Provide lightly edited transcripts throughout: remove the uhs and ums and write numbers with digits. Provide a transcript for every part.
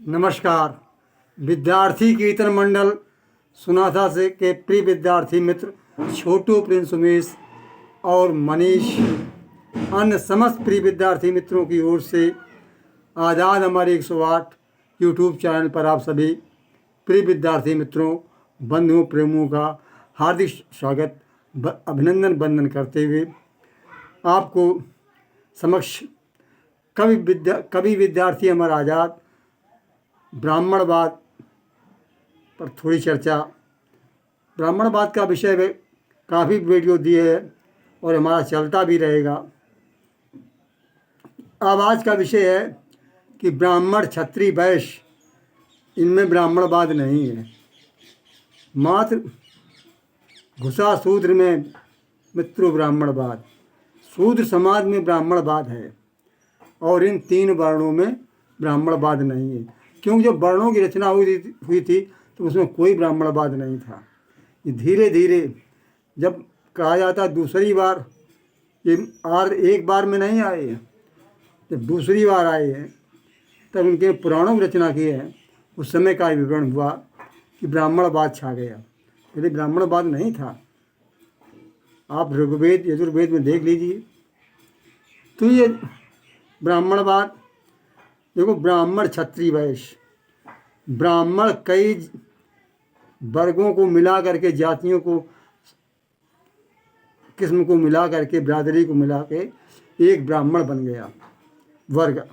नमस्कार। विद्यार्थी कीर्तन मंडल सुनाथा से के प्रिय विद्यार्थी मित्र छोटू, प्रिंस, उमेश और मनीष, अन्य समस्त प्रिय विद्यार्थी मित्रों की ओर से आज़ाद हमारे 108 यूट्यूब चैनल पर आप सभी प्रिय विद्यार्थी मित्रों, बंधुओं, प्रेमियों का हार्दिक स्वागत, अभिनंदन, वंदन करते हुए आपको समक्ष कवि विद्यार्थी अमर आज़ाद ब्राह्मणवाद पर थोड़ी चर्चा। ब्राह्मणवाद का विषय में काफ़ी वीडियो दिए है और हमारा चलता भी रहेगा। अब आज का विषय है कि ब्राह्मण, क्षत्रिय, वैश्य इनमें ब्राह्मणवाद नहीं है, मात्र घुसा शूद्र में मित्रों ब्राह्मणवाद। शूद्र समाज में ब्राह्मणवाद है और इन तीन वर्णों में ब्राह्मणवाद नहीं है, क्योंकि जब वर्णों की रचना हुई थी तो उसमें कोई ब्राह्मणवाद नहीं था। ये धीरे धीरे जब कहा जाता दूसरी बार, ये एक बार में नहीं आए, जब दूसरी बार आए हैं तब उनके पुराणों की रचना की है, उस समय का विवरण हुआ कि ब्राह्मणवाद छा गया। पहले ब्राह्मणवाद नहीं था। आप ऋग्वेद, यजुर्वेद में देख लीजिए तो ये ब्राह्मणवाद देखो, ब्राह्मण, क्षत्रिय, वैश्य, ब्राह्मण कई वर्गों को मिला करके, जातियों को, किस्म को मिला करके, बिरादरी को मिला के एक ब्राह्मण बन गया वर्ग।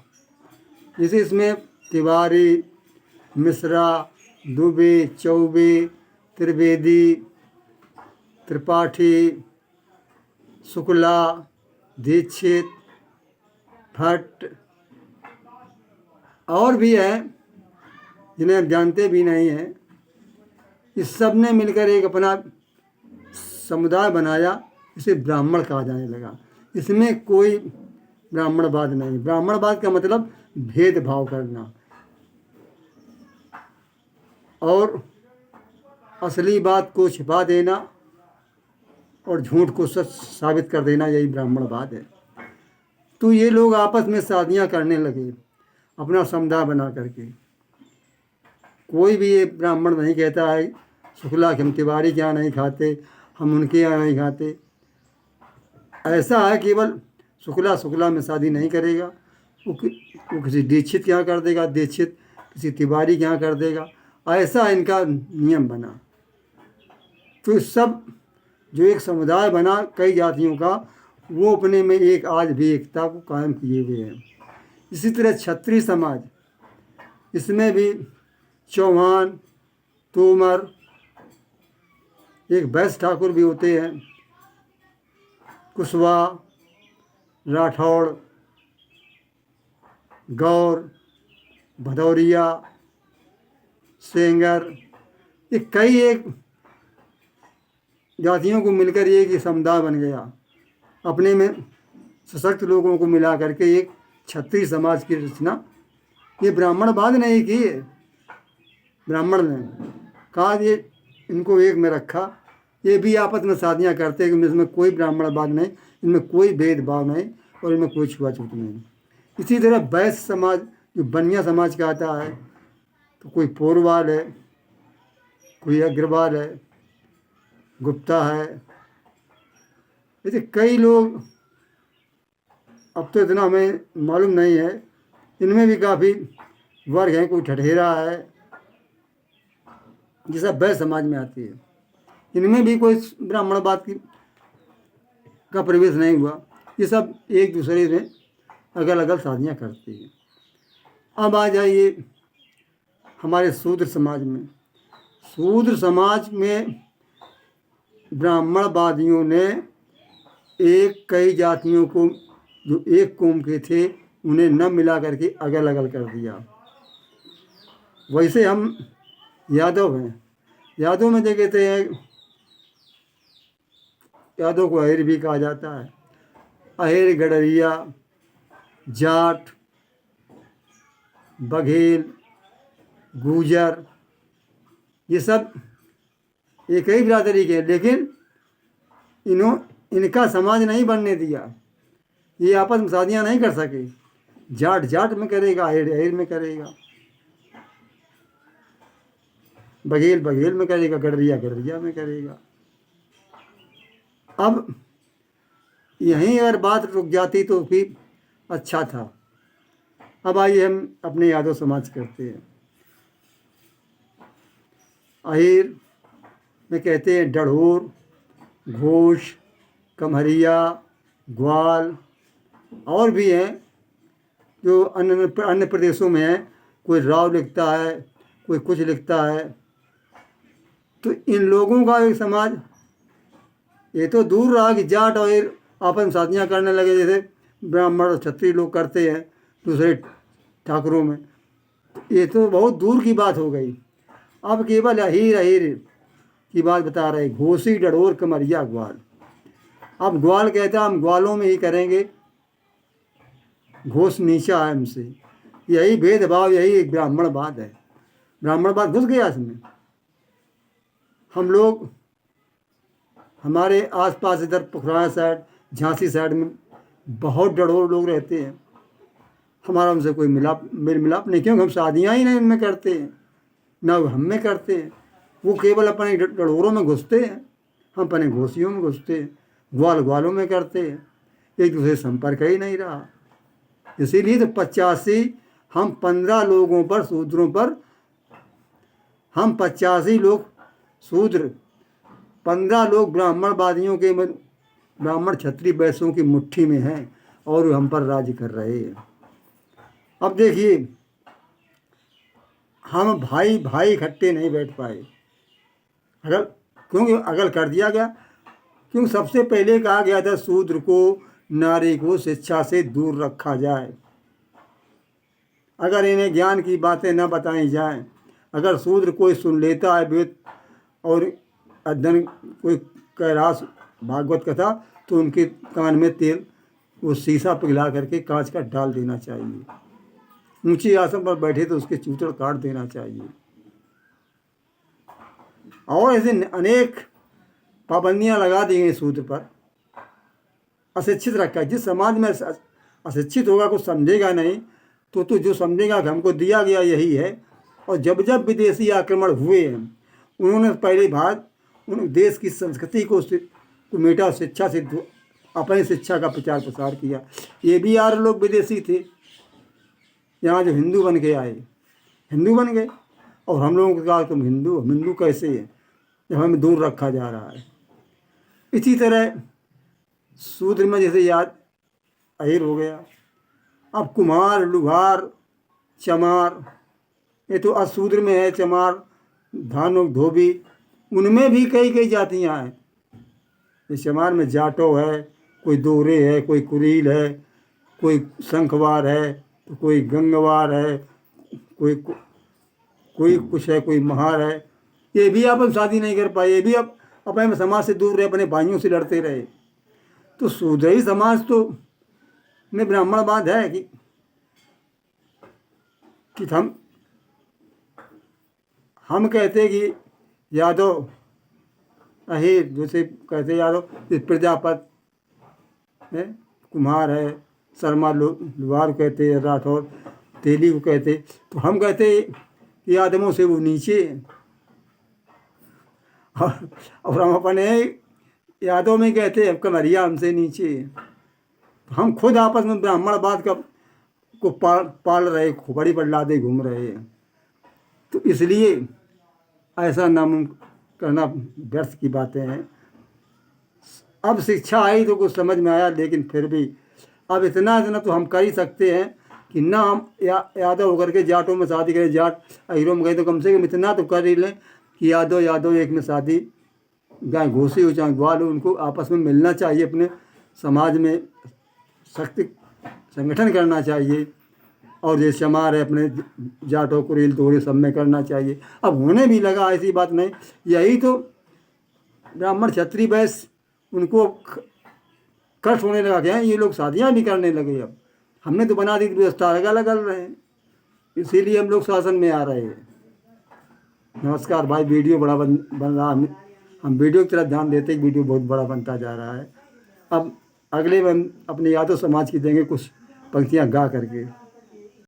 जैसे इसमें तिवारी, मिश्रा, दुबे, चौबे, त्रिवेदी, त्रिपाठी, शुक्ला, दीक्षित, भट्ट और भी हैं जिन्हें आप जानते भी नहीं हैं। इस सब ने मिलकर एक अपना समुदाय बनाया, इसे ब्राह्मण कहा जाने लगा। इसमें कोई ब्राह्मणवाद नहीं। ब्राह्मणवाद का मतलब भेदभाव करना और असली बात को छिपा देना और झूठ को सच साबित कर देना, यही ब्राह्मणवाद है। तो ये लोग आपस में शादियां करने लगे अपना समुदाय बना करके। कोई भी ये ब्राह्मण नहीं कहता है शुक्ला कि हम तिवारी के यहाँ नहीं खाते, हम उनके यहाँ नहीं खाते। ऐसा है केवल शुक्ला में शादी नहीं करेगा, वो किसी दीक्षित के यहाँ कर देगा, दीक्षित किसी तिवारी के यहाँ कर देगा। ऐसा इनका नियम बना। तो सब जो एक समुदाय बना कई जातियों का, वो अपने में एक आज भी एकता को कायम किए हुए हैं। इसी तरह क्षत्रिय समाज, इसमें भी चौहान, तोमर, एक वैश्य ठाकुर भी होते हैं, कुशवाहा, राठौड़, गौर, भदौरिया, सेंगर, ये कई एक जातियों को मिलकर एक ही समुदाय बन गया। अपने में सशक्त लोगों को मिला करके एक क्षत्रिय समाज की रचना। ये ब्राह्मणवाद नहीं की, ब्राह्मण ने कहा ये इनको एक में रखा। ये भी आपस में शादियाँ करते हैं कि इसमें कोई ब्राह्मणवाद नहीं, इनमें कोई भेदभाव नहीं और इनमें कोई छुआछूत नहीं। इसी तरह वैश्य समाज जो बनिया समाज कहता है, तो कोई पोरवाल है, कोई अग्रवाल है, गुप्ता है, ऐसे कई लोग, अब तो इतना हमें मालूम नहीं है। इनमें भी काफ़ी वर्ग हैं, कोई ठठेरा है, ये सब वैश्य समाज में आती है। इनमें भी कोई ब्राह्मणवाद का प्रवेश नहीं हुआ। ये सब एक दूसरे में अगल अगल शादियाँ करती हैं। अब आ जाइए हमारे शूद्र समाज में। शूद्र समाज में ब्राह्मणवादियों ने एक कई जातियों को जो एक कौम के थे उन्हें न मिला करके अगल अगल कर दिया। वैसे हम यादव हैं, यादव में देखते हैं, यादव को अहिर भी कहा जाता है। अहिर, गडरिया, जाट, बघेल, गुजर, ये सब एक ही बिरादरी के, लेकिन इनका समाज नहीं बनने दिया। ये आपस में शादियाँ नहीं कर सके। जाट जाट में करेगा, अहिर अहिर में करेगा। बघेल बघेल में करेगा, गडरिया गडरिया में करेगा। अब यहीं अगर बात रुक जाती तो भी अच्छा था। अब आइए हम अपने यादव समाज करते हैं। अहिर में कहते हैं डढ़ोर, घोष, कमहरिया, ग्वाल और भी हैं जो अन्य प्रदेशों में हैं। कोई राव लिखता है, कोई कुछ लिखता है। तो इन लोगों का एक समाज ये तो दूर रहा कि जाट और आपस में शादियाँ करने लगे, जैसे ब्राह्मण और क्षत्रिय लोग करते हैं दूसरे ठाकुरों में। ये तो बहुत दूर की बात हो गई। अब केवल अहीर अहीर की बात बता रहे, घोसी, डढ़ोर, कमरिया, ग्वाल। अब ग्वाल कहता हम ग्वालों में ही करेंगे, घोष नीचा है हमसे। यही भेदभाव, यही एक ब्राह्मणवाद है। ब्राह्मणवाद घुस गया इसमें। हम लोग हमारे आसपास इधर पुखराया साइड, झांसी साइड में बहुत डढ़ोर लोग रहते हैं। हमारा उनसे कोई मेल मिलाप नहीं, क्योंकि हम शादियाँ ही नहीं उनमें करते हैं, ना हम में करते हैं। वो केवल अपने डढ़ोरों में घुसते हैं, हम अपने घोसियों में घुसते हैं, ग्वाल ग्वालों में करते हैं। एक दूसरे से संपर्क ही नहीं रहा। इसीलिए तो 85 हम 15 लोगों पर, शूद्रों पर, हम 85 लोग शूद्र, 15 लोग ब्राह्मणवादियों के, ब्राह्मण क्षत्रिय वैश्यों की मुट्ठी में हैं और हम पर राज्य कर रहे हैं। अब देखिए, हम भाई भाई इकट्ठे नहीं बैठ पाए, क्योंकि अगल कर दिया गया। क्योंकि सबसे पहले कहा गया था शूद्र को, नारी को शिक्षा से दूर रखा जाए। अगर इन्हें ज्ञान की बातें न बताई जाएं, अगर शूद्र कोई सुन लेता है वेद और अध्ययन कोई कह रहा भागवत कथा, तो उनके कान में तेल वो शीशा पिघला करके कांच का डाल देना चाहिए। ऊंची आसन पर बैठे तो उसके चूतड़ काट देना चाहिए। और ऐसे अनेक पाबंदियां लगा दी गई शूद्र पर। अशिक्षित रखा, जिस समाज में अशिक्षित होगा, कुछ समझेगा नहीं, तो जो समझेगा कि हमको दिया गया यही है। और जब जब विदेशी आक्रमण हुए हैं, उन्होंने पहली बात उन देश की संस्कृति को मेटा, शिक्षा से अपनी शिक्षा का प्रचार प्रसार किया। ये भी यार लोग विदेशी थे, यहाँ जो हिंदू बन के आए, हिंदू बन गए। और हम लोगों को कहा तुम हिंदू, हम हिंदू कैसे हैं, जब हमें दूर रखा जा रहा है। इसी तरह शूद्र में जैसे याद अहिर हो गया। अब कुम्हार, लुहार, चमार, ये तो अशूद्र में है। चमार, धानुक, धोबी, उनमें भी कई कई जातियां हैं। इस चमार में जाटो है, कोई दोरे है, कोई कुरील है, कोई शंखवार है, तो कोई गंगवार है, कोई कुछ है, कोई महार है। ये भी अपन शादी नहीं कर पाए, ये भी अब अपने समाज से दूर रहे, अपने भाइयों से लड़ते रहे। तो शूद्री समाज तो में ब्राह्मणवाद है कि हम कहते कि यादव अहीर, जैसे कहते यादव, प्रजापत है, कुम्हार है, शर्मा लुहार कहते हैं, राठौर तेली को कहते। तो हम कहते कि यादवों से वो नीचे हैं। और हम अपने यादव में कहते हैं कमरिया हमसे नीचे है। हम खुद आपस में ब्राह्मणवाद को पाल रहे, खोपड़ी पर लादे घूम रहे हैं। तो इसलिए ऐसा नाम करना व्यर्थ की बातें हैं। अब शिक्षा आई तो कुछ समझ में आया, लेकिन फिर भी अब इतना तो हम कर ही सकते हैं कि ना हम यादव होकर के जाटों में शादी करें, जाट अहीरों में गए, तो कम से कम इतना तो कर ही लें कि यादव एक में शादी, चाहे घोसी हो चाहे ग्वाल हो, उनको आपस में मिलना चाहिए, अपने समाज में शक्ति संगठन करना चाहिए। और जैसे चमार है, अपने जाटो, कुरील, दोहरे सब में करना चाहिए। अब होने भी लगा, ऐसी बात नहीं। यही तो ब्राह्मण क्षत्रिय वैश्य उनको कष्ट होने लगा क्या, ये लोग शादियाँ भी करने लगे। अब हमने तो बना दी व्यवस्था, अलग अलग रहे हैं, इसीलिए हम लोग शासन में आ रहे हैं। नमस्कार भाई, वीडियो बड़ा बन रहा, हम वीडियो की तरफ ध्यान देते हैं, वीडियो बहुत बड़ा बनता जा रहा है। अब अगले में हम अपने यादव समाज की देंगे कुछ पंक्तियाँ गा करके।